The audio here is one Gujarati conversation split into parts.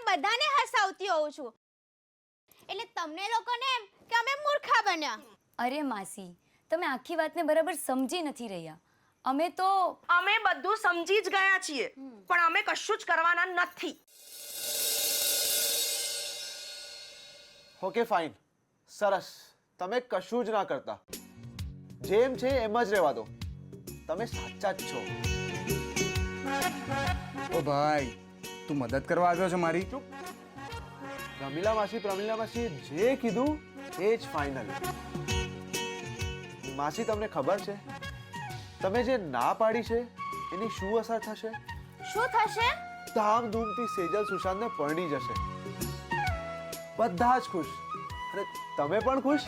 બધાને હસાવતી હોઉં છું, એટલે તમને લોકોને એમ કે અમે મૂર્ખા બન્યા. અરે માસી, તમે આખી વાતને બરાબર સમજી નથી રહ્યા. અમે બધું સમજી જ ગયા છીએ, પણ અમે કશું જ કરવાના નથી. ઓકે ફાઇન, સરસ. તમે કશું જ ના કરતા, જેમ છે એમ જ રહેવા દો. તમે સાચા જ છો. ઓ ભાઈ, તું મદદ કરવા આવ્યો છે મારી? ચૂપ. પ્રમીલા માસી જે કીધું એ જ ફાઇનલ. માસી, તમને ખબર છે તમે જે ના પાડી છે એની શું અસર થશે? શું થશે? ધામધૂમથી સેજલ સુશાંતને પરણી જશે. બધા જ ખુશ, અને તમે પણ ખુશ.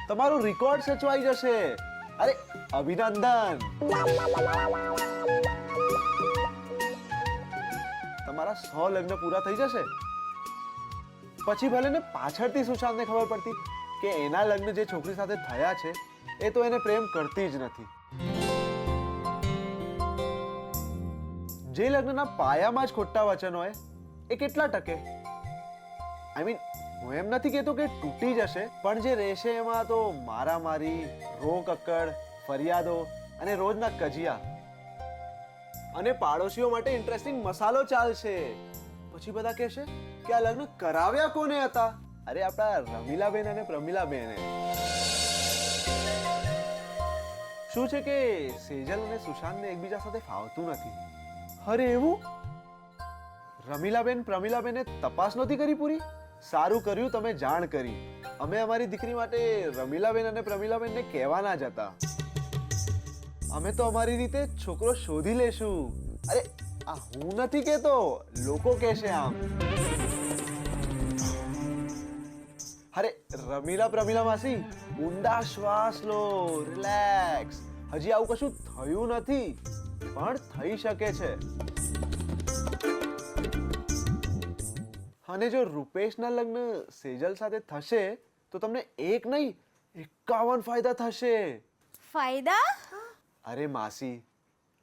તમારું રેકોર્ડ સચવાઈ જશે. અરે અભિનંદન. તમારા 100 લગ્ન પૂરા થઈ જશે. પછી ભલે ને પાછળથી સુશાંતને ખબર પડતી કે એના લગ્ન જે છોકરી સાથે થયા છે એ તો એને પ્રેમ કરતી જ નથી. જે લગ્નના પાયામાં જ ખોટા વચન હોય એ કેટલા ટકે? આઈ મીન, હું એમ નથી કહેતો કે તૂટી જશે, પણ જે રહેશે એમાં તો મારામારી, રોકકડ, ફરિયાદો અને રોજના કજિયા. અને પાડોશીઓ માટે ઇન્ટરેસ્ટિંગ મસાલો ચાલશે. પછી બધા કહેશે કે આ લગ્ન કરાવ્યા કોને હતા? અરે આપણા રમીલાબેન અને પ્રમીલાબેને. શું છે કે સેજલ અને સુશાંતને એકબીજા સાથે ફાવતું નથી. અરે એવું? રમીલાબેન પ્રમીલાબેને તપાસ નહોતી કરી પૂરી? સારું કર્યું તમે જાણ કરી. અમે અમારી દીકરી માટે રમીલાબેન અને પ્રમીલાબેનને કહેવાના જ હતા. અમે તો અમારી રીતે છોકરો શોધી લેશું. અરે આ હું નથી કહેતો, લોકો કહેશે આમ. અરે રમીલા પ્રમીલા માસી, ઊંડા શ્વાસ લો, રિલેક્સ. હજી આવું કશું થયું નથી, પણ થઈ શકે છે. અને જો રૂપેશના લગ્ન સેજલ સાથે થશે તો તમને એક નહીં 51 ફાયદા થશે. ફાયદા? અરે માસી,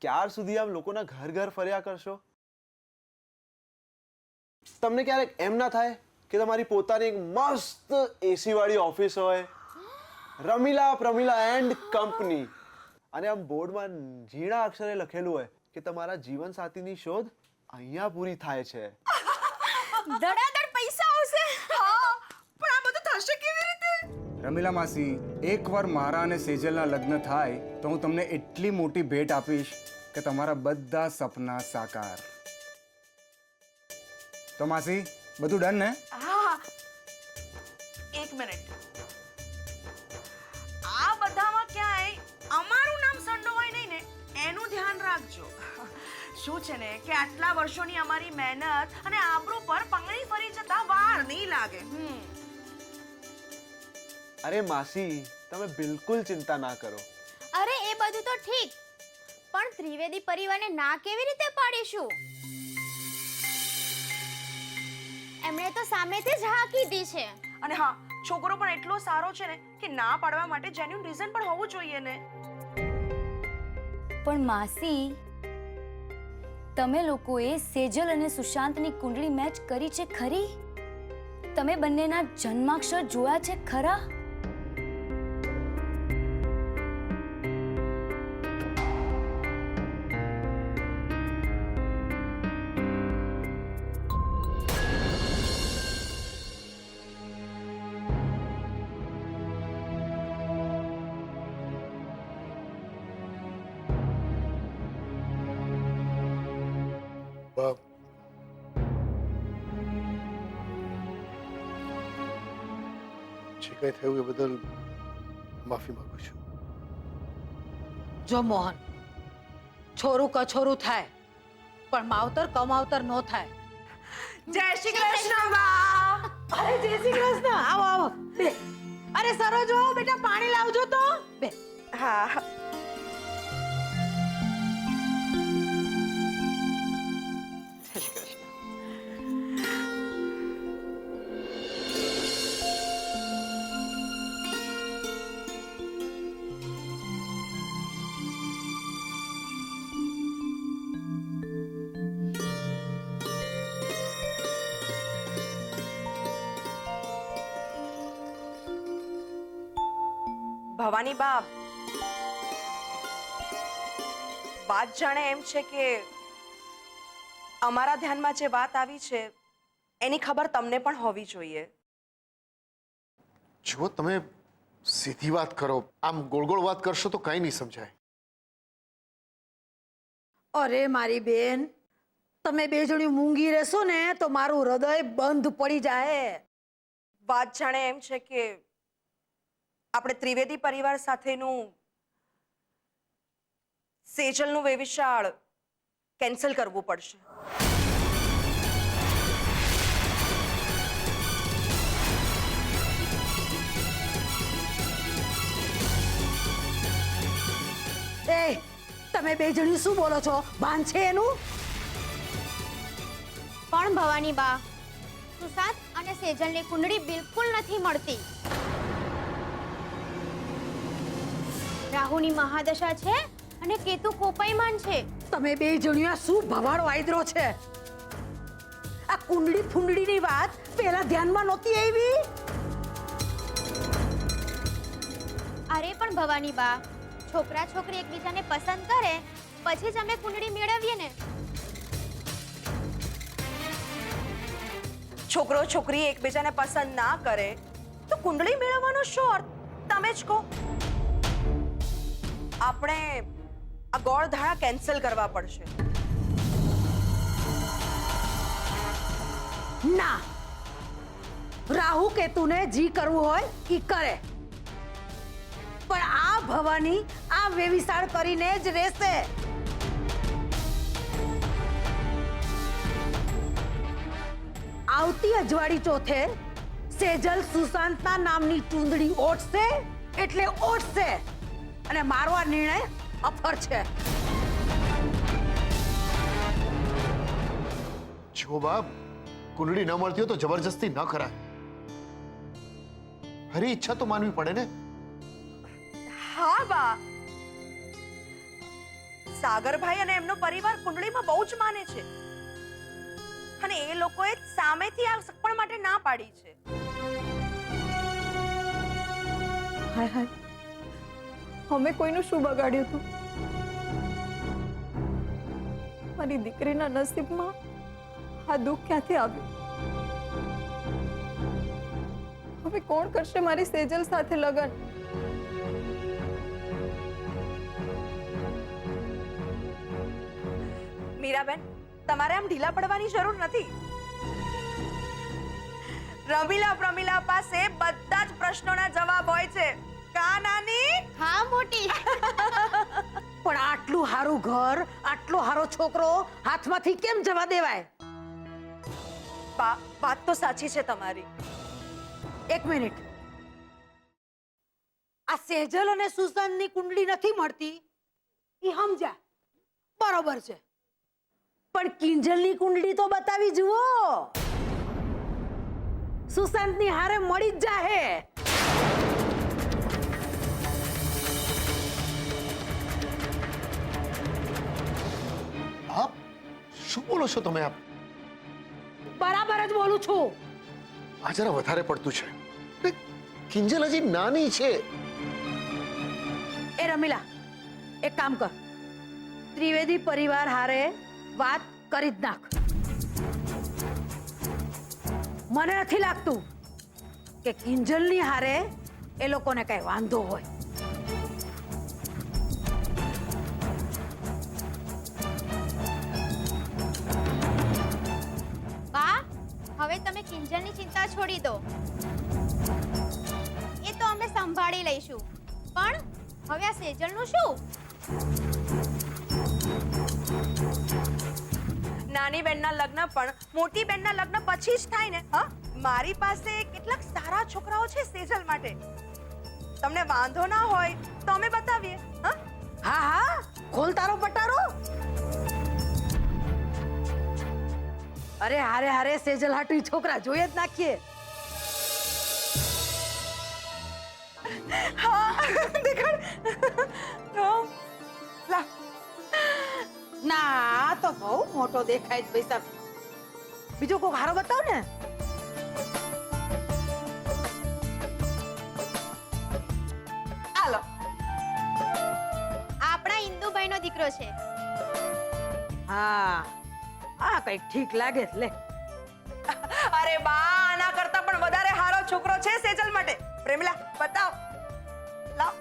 ક્યાર સુધી આમ લોકોના ઘર ઘર ફર્યા કરશો? તમને ક્યારેક એમ ના થાય કે તમારી પોતાની એક મસ્ત એસી વાળી ઓફિસ હોય, રમીલા પ્રમીલા એન્ડ કંપની, અને આમ બોર્ડમાં ઝીણા અક્ષરે લખેલું હોય કે તમારા જીવન સાથીની શોધ અહીંયા પૂરી થાય છે. ધડાધડ પૈસા આવશે. પણ આ બધું થશે કેવી રીતે? રમીલા માસી, એકવાર મારા અને સેજલના લગ્ન થાય તો હું તમને એટલી મોટી ભેટ આપીશ કે તમારા બધા સપના સાકાર. તો માસી, બધું ડન ને? હા, એક મિનિટ. આ બધામાં ક્યાંય અમારું નામ સંડોવાય નહીં ને, એનું ધ્યાન રાખજો. શું છે ને કે આટલા વર્ષોની અમારી મહેનત અને આબરૂ પર પાણી ફરી જતા વાર નહીં લાગે. અરે માસી, તમે બિલકુલ ચિંતા ના કરો. અરે એ બધું તો ઠીક, પણ ત્રિવેદી પરિવારને ના કેવી રીતે પાડીશું? એમણે તો સામેથી જ હા કીધી છે. અને હા, છોકરો પણ એટલો સારો છે ને કે ના પાડવા માટે જેન્યુઇન રીઝન પણ હોવું જોઈએ ને. પણ માસી, તમે લોકોએ સેજલ અને સુશાંતની કુંડળી મેચ કરી છે ખરી? તમે બંનેના જન્માક્ષર જોયા છે ખરા? બાપ, જે કંઈ થયું એ બદલ માફી માંગુ છું. જો મોહન, છોરું કછોરું થાય પણ માવતર કમાવતર નો થાય. જય શ્રી કૃષ્ણ બા. અરે જય શ્રી કૃષ્ણ. આવો આવો, બે. અરે સરોજો, બેટા પાણી લાવજો તો. બે. હા. જય શ્રી કૃષ્ણ. ભવાની બા, વાત જાણે એમ છે કે અમારા ધ્યાનમાં જે વાત આવી છે એની ખબર તમને પણ હોવી જોઈએ. જો તમે સીધી વાત કરો, આમ ગોળ ગોળ વાત કરશો તો કઈ નહીં સમજાય. અરે મારી બેન, તમે બે જણી મૂંગી રહેશો ને તો મારું હૃદય બંધ પડી જાય. વાત જાણે એમ છે કે આપણે ત્રિવેદી પરિવાર સાથેનું સેજલનું વેવિશાળ કેન્સલ કરવું પડશે. એ તમે બે જણી શું બોલો છો? ભાન છે એનું? પણ ભવાની બા, સુશાંત અને સેજલની કુંડળી બિલકુલ નથી મળતી. રાહુની મહાદશા છે અને કેતુ કોપાયમાન છે. તમે બે જણીઓ શું ભવાડો વાયદરો છે? આ કુંડળી ફુંડળીની વાત પહેલા ધ્યાનમાં નહોતી આવી. અરે પણ ભવાની બા, છોકરા છોકરી એકબીજાને પસંદ કરે પછી જ અમે કુંડળી મેળવીએ ને. છોકરો છોકરી એકબીજાને પસંદ ના કરે તો કુંડળી મેળવવાનો શું અર્થ? તમે જ કહો. આપણે આ ગોળ ધારા કેન્સલ કરવા પડશે. ના, રાહુ કેતુને જી કરવું હોય ઈ કરે, પણ આ ભવાની આ વેવિશાળ કરીને જ રહેશે. આવતી અજવાળી ચોથે સેજલ સુશાંતના નામની ચૂંદડી ઓટશે એટલે ઓટશે, અને મારો આ નિર્ણય અફર છે. જો બાપ, કુંડળી ન મળતી હોય તો જબરજસ્તી ન કરાય. હરી ઈચ્છા તો માનવી પડે ને. હા બા, સાગરભાઈ અને એમનો પરિવાર કુંડળીમાં બહુ જ માને છે અને એ લોકોએ સામેથી આ સગપણ માટે ના પાડી છે. હાય હાય, અમે કોઈનું શું બગાડ્યું હતું? મારી દીકરીના નસીબમાં આ દુઃખ ક્યાંથી આવ્યું? હવે કોણ કરશે મારી સેજલ સાથે લગ્ન? મીરાબેન, તમારે આમ ઢીલા પડવાની જરૂર નથી. રમીલા પ્રમીલા પાસે બધા જ પ્રશ્નોના જવાબ હોય છે. કા નાની? હા મોટી. પણ આટલું હારું ઘર, આટલો હારો છોકરો હાથમાંથી કેમ જવા દેવાય? વાત તો સાચી છે તમારી. એક મિનિટ, આ સેજલ અને સુશાંતની કુંડળી નથી મળતી ઈ સમજ્યા, બરોબર છે, પણ કિંજલની કુંડળી તો બતાવી જુઓ. સુશાંતની હારે મળી જ જાહે. આપ શું બોલો છો તમે? આપ બરાબર જ બોલું છું. આ જરા વધારે પડતું છે. કિંજલ હજી નાની છે. એ રમીલા, એક કામ કર, ત્રિવેદી પરિવાર હારે વાત કરી જ નાખ. મને નથી લાગતું કે કિંજલની હારે એ લોકોને કઈ વાંધો હોય. બા, હવે તમે કિંજલની ચિંતા છોડી દો. એ તો અમે સંભાળી લઈશું. પણ હવે આ સેજલનું શું? નાની બેનના લગ્ન પણ મોટી બેનના લગ્ન પછી જ થાય ને. હા, મારી પાસે કેટલાક સારા છોકરાઓ છે સેજલ માટે. તમને વાંધો ના હોય તો અમે બતાવીએ. હા હા હા, ખોલ તારો પટારો. અરે હારે હારે સેજલ હાટુ છોકરા જોઈએ જ નાખીએ. હા, દેખાડ. લા, ના, આ તો બહુ મોટો દેખાય છે ભાઈ સાહેબ. બીજો કોઈ હારો બતાવ ને. હાલો. દીકરો છે. હા આ કઈક ઠીક લાગે છે લે. અરે બા, આના કરતા પણ વધારે હારો છોકરો છે સેજલ માટે. પ્રેમિલા બતાવ. લાવ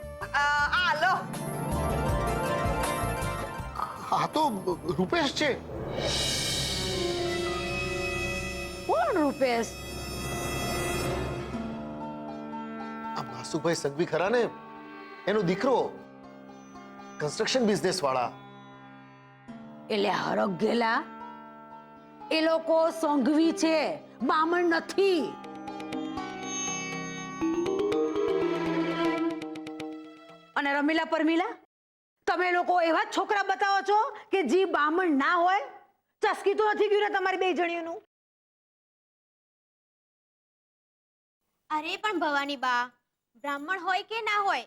આ લો. આ તો રૂપેશ છે. કોણ રૂપેશ? આ માસુભાઈ સંઘવી ખરા ને, એનો દીકરો, કન્સ્ટ્રક્શન બિઝનેસ વાળા. એટલે હરખ ગેલા એ લોકો સંઘવી છે, બામણ નથી. અને રમીલા પરમીલા, તમે લોકો એવા જ છોકરા બતાવો છો કે જી બામણ ના હોય. ચસકી તો નથી ગયું ને તમારી બે જણીઓનું? અરે પણ ભવાની બા, બ્રાહ્મણ હોય કે ના હોય,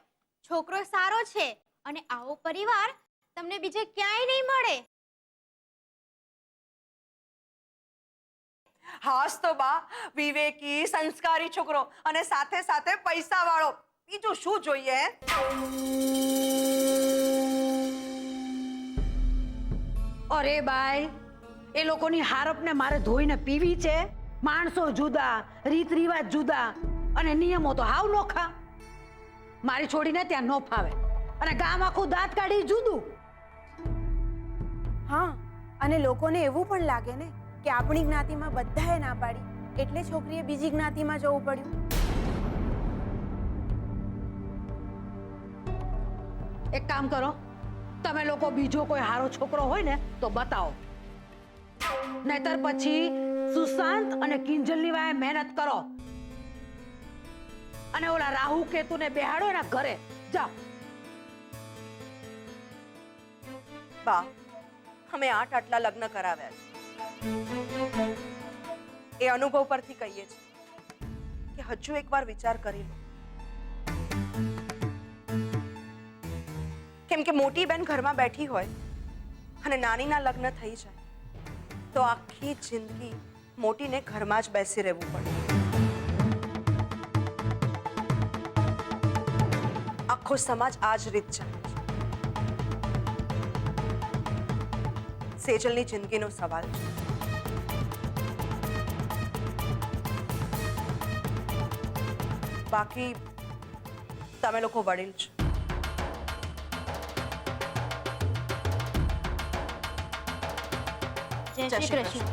છોકરો સારો છે અને આવો પરિવાર તમને બીજે ક્યાંય નહીં મળે. હાસ તો બા, વિવેકી સંસ્કારી છોકરો અને સાથે સાથે પૈસા વાળો, બીજું શું જોઈએ? અરે બાઈ, એ લોકોની હારપને મારે ધોઈને પીવી છે. માણસો જુદા, રીત રિવાજ જુદા અને નિયમો તો હાવ નોખા. મારી છોડીને ત્યાં ન ફાવે અને ગામ આખું દાંત કાઢી જુદું. હા, અને લોકોને એવું પણ લાગે ને કે આપણી જ્ઞાતિમાં બધાએ ના પાડી, એટલે છોકરીએ બીજી જ્ઞાતિમાં જવું પડ્યું. એક કામ કરો, તમે લોકો બીજો કોઈ હારો છોકરો હોય ને તો બતાવો, નહીતર પછી સુશાંત અને કિંજલની વાય મહેનત કરો અને ઓલા રાહુ કેતુને બેહાડો એના ઘરે જાઓ. બા, અમે 8 આટલા લગ્ન કરાવ્યા છે. એ અનુભવ પરથી કહીએ છીએ કે હજુ એકવાર વિચાર કરી લો. કેમ કે મોટી બેન ઘરમાં બેઠી હોય અને નાનીના લગ્ન થઈ જાય તો આખી જિંદગી મોટીને ઘરમાં જ બેસી રહેવું પડે. આખો સમાજ આ જ રીત ચાલે છે. સેજલની જિંદગીનો સવાલ છે. બાકી તમે લોકો વડીલ છો. જય શ્રી કૃષ્ણ.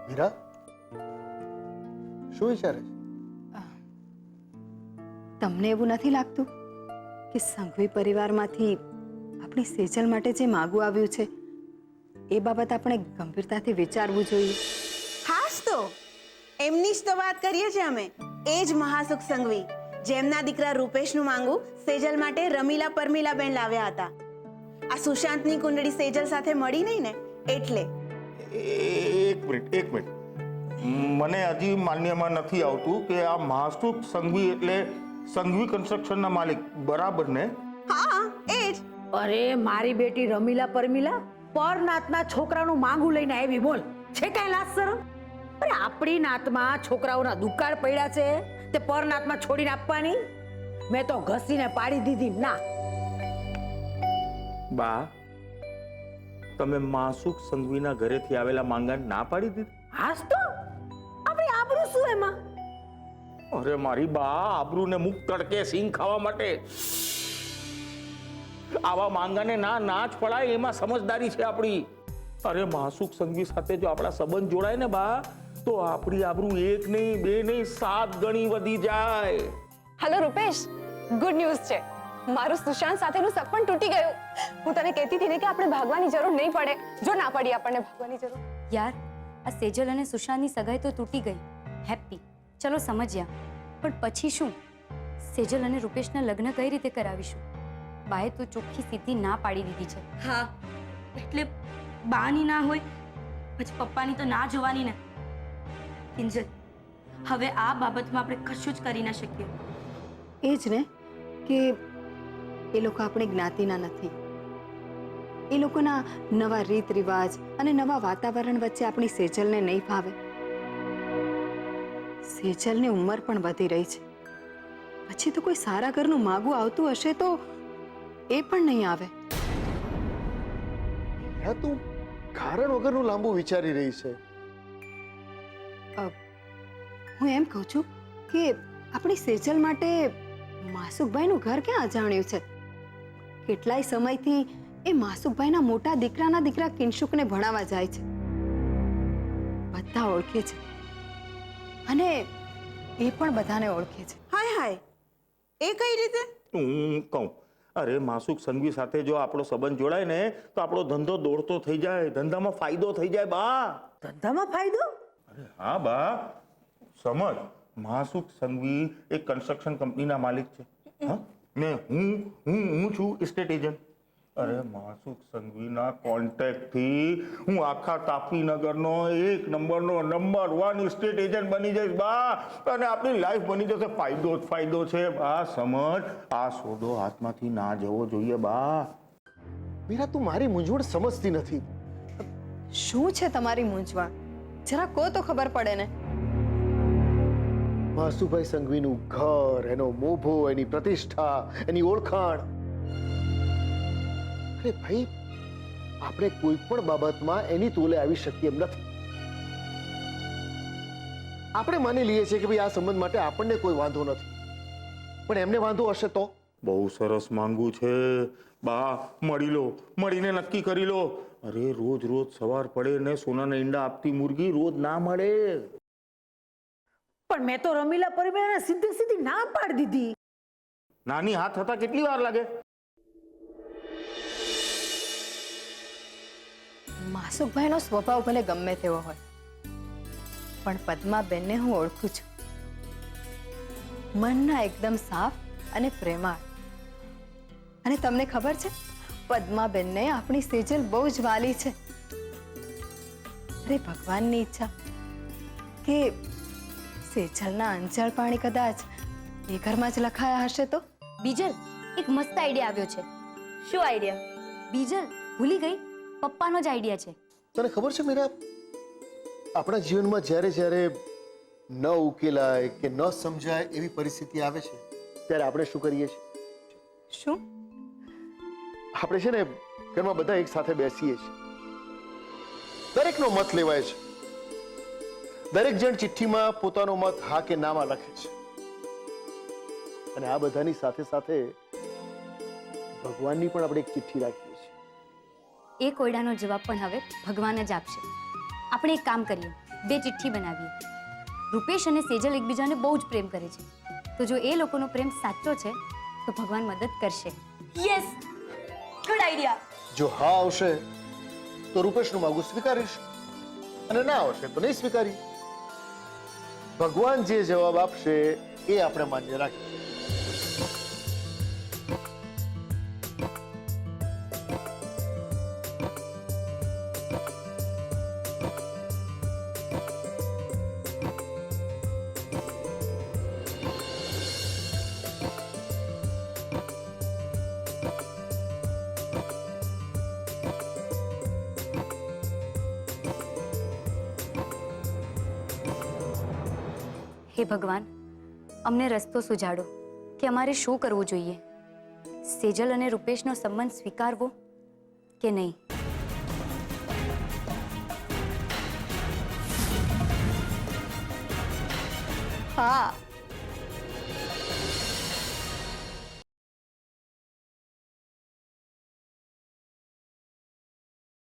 મીરા, શું વિચારે છે? તમને એવું નથી લાગતું કે સંઘવી પરિવારમાંથી આપણી સેજલ માટે જે માગું આવ્યું છે એ બાબત આપણે ગંભીરતાથી વિચારવું જોઈએ? હાસ તો એમની જ તો વાત કરીએ છીએ અમે. એ જ મહાસુખ સંઘવી જેમના દીકરા રૂપેશનું માંગું સેજલ માટે રમીલા પરમીલા બેન લાવ્યા હતા. આ સુશાંતની કુંડળી સેજલ સાથે મળી નહીં ને એટલે. એક મિનિટ મને હજી માન્યમાં નથી આવતું કે આ મહાસુખ સંઘવી એટલે સંઘવી કન્સ્ટ્રક્શનના માલિક બરાબર ને? હા, એ જ. અરે મારી બેટી રમીલા પરમીલા પરનાતના છોકરાનું માંગું લઈને આવી. બોલ, છે કાંઈ લાજ શરમ? અરે આપણી નાતમાં છોકરાઓના દુકાળ પડ્યા છે તે પરનાતમાં છોડીને આપવાની? મેં તો ઘસીને પાડી દીધી. ના બા, તમે મહાસુખ સંઘવીના ઘરેથી આવેલા માંગાને ના પાડી દીધી? હાસ તો આપણી આબરૂ શું એમાં? અરે મારી બા, આબરૂને મુખ તડકે સિંગ ખાવા માટે આવા માંગાને ના જ પડાય, એમાં સમજદારી છે આપણી. અરે મહાસુખ સંઘવી સાથે જો આપણા સંબંધ જોડાય ને બા, તો આપણી આબરૂ 1 નહીં 2 નહીં 7 ગણી વધી જાય. હેલો રૂપેશ, ગુડ ન્યૂઝ છે. મારું સુશાંત સાથેનું સપન તૂટી ગયું. હું તને કહેતી હતી ને કે આપણે ભાગવાની જરૂર નહીં પડે. જો ના પડી આપણને ભાગવાની જરૂર. યાર, આ સેજલ અને સુશાંતની સગાઈ તો તૂટી ગઈ. હેપી, ચલો સમજ્યા. પણ પછી શું? સેજલ અને રૂપેશના લગ્ન કઈ રીતે કરાવીશું? બાએ તો ચોખ્ખી સીધી ના પાડી દીધી છે. હા, એટલે બાની ના હોય પછી પપ્પાની તો ના જોવાની ને. કિંજલ, હવે આ બાબતમાં આપણે કશું જ કરી ના શકીએ. એ જ ને કે એ લોકો આપણી જ્ઞાતિના નથી. એ લોકોના નવા રીત રિવાજ અને નવા વાતાવરણ વચ્ચે આપણી સેજલને નહીં ફાવે. સેજલની ઉંમર પણ વધી રહી છે. પછી તો કોઈ સારા ઘરનું માગું આવતું હશે તો એ પણ નહીં આવે. હા, તું કારણ વગરનું લાંબુ વિચારી રહી છે. હું એમ કહું છું કે આપણી સેજલ માટે માસુકભાઈનું ઘર ક્યાં અજાણ્યું છે? કેટલાય સમયથી એ માસુકભાઈના મોટા દીકરાના દીકરા કિંશુકને ભણાવવા જાય છે. બધા ઓળખે છે અને એ પણ બધાને ઓળખે છે. હાય હાય, એ કઈ રીતે? હું કહું, અરે માસુક સંઘવી સાથે જો આપણો સંબંધ જોડાય ને તો આપણો ધંધો દોડતો થઈ જાય, ધંધામાં ફાયદો થઈ જાય બા. ધંધામાં ફાયદો? અરે હા બા, સમજ. માસુક સંઘવી એક કન્સ્ટ્રક્શન કંપનીના માલિક છે. હા, ને હું છું એસ્ટેટ એજન્ટ. અરે માસુક સંઘવીના કોન્ટેક્ટથી હું આખા તાપીનગરનો 1 નંબરનો નંબર 1 એસ્ટેટ એજન્ટ બની જઈશ બા. અને આપણી લાઈફ બની જશે. ફાયદો જ ફાયદો છે બા. સમજ, આ સોદો હાથમાંથી ના જવો જોઈએ બા. મીરા, તું મારી મૂંઝવણ સમજતી નથી. શું છે તમારી મૂંઝવણ? જરા કહો તો ખબર પડે ને. માસુભાઈ સંઘવીનું ઘર, એનો મોભો, એની પ્રતિષ્ઠા, એની ઓળખાણ. અરે ભાઈ, આપણે કોઈ પણ બાબતમાં એની તોલે આવી શકીએ એમ નથી. આપણે માની લઈએ છીએ કે ભાઈ આ સંબંધ માટે આપણને કોઈ વાંધો નથી, પણ એમને વાંધો હશે તો? બહુ સરસ માંગુ છે બા. મળી લો, મળીને નક્કી કરી લો. અરે રોજ રોજ સવાર પડે ને સોનાના ઈંડા આપતી મુર્ગી રોજ ના મળે. પણ મેં તો રમીલા પરિવારને સીધી સીધી ના પાડી દીધી. નાની હાથ થતા કેટલી વાર લાગે? માસુકભાઈનો સ્વભાવ ભલે ગમે તેવો હોય, પણ પદ્માબેનને હું ઓળખું છું. મનના એકદમ સાફ અને પ્રેમાળ. અને તમને ખબર છે, પદ્માબેનને આપણી સેજલ બહુ જ વાલી છે. અરે ભગવાનની ઈચ્છા કે સેજલના અંજળ પાણી કદાચ એ ઘરમાં જ લખાયા હશે તો. બીજલ, એક મસ્ત આઈડિયા આવ્યો છે. શું આઈડિયા? બીજલ, ભૂલી ગઈ? પપ્પાનો જ આઈડિયા છે. તને ખબર છે મીરા, આપણા જીવનમાં જ્યારે જ્યારે ન ઉકેલાય કે ન સમજાય એવી પરિસ્થિતિ આવે છે ત્યારે આપણે શું કરીએ છીએ? શું? આપણે છે ને ઘરમાં બધા એક સાથે બેસીએ છીએ, દરેકનો મત લેવાય છે. દરેક જણ ચિઠ્ઠીમાં પોતાનો મત હા કે નામાં લખે છે. અને આ બધાની સાથે સાથે ભગવાનની પણ આપણે એક ચિઠ્ઠી રાખીએ છીએ. એ કોયડાનો જવાબ પણ હવે ભગવાન જ આપશે. આપણે એક કામ કરીએ, 2 ચિઠ્ઠી બનાવીએ. રૂપેશ અને સેજલ એકબીજાને બહુ જ પ્રેમ કરે છે, તો જો એ લોકોનો પ્રેમ સાચો છે તો ભગવાન મદદ કરશે. Yes, good idea. જો હા આવશે તો રૂપેશનું માગું સ્વીકારીશ, અને ના આવશે તો નહીં સ્વીકારી. ભગવાન જે જવાબ આપશે એ આપણે માન્ય રાખીએ. હે ભગવાન, અમને રસ્તો સુજાડો કે અમારે શું કરવું જોઈએ. સેજલ અને રૂપેશનો સંબંધ સ્વીકારવો કે નહીં. હા,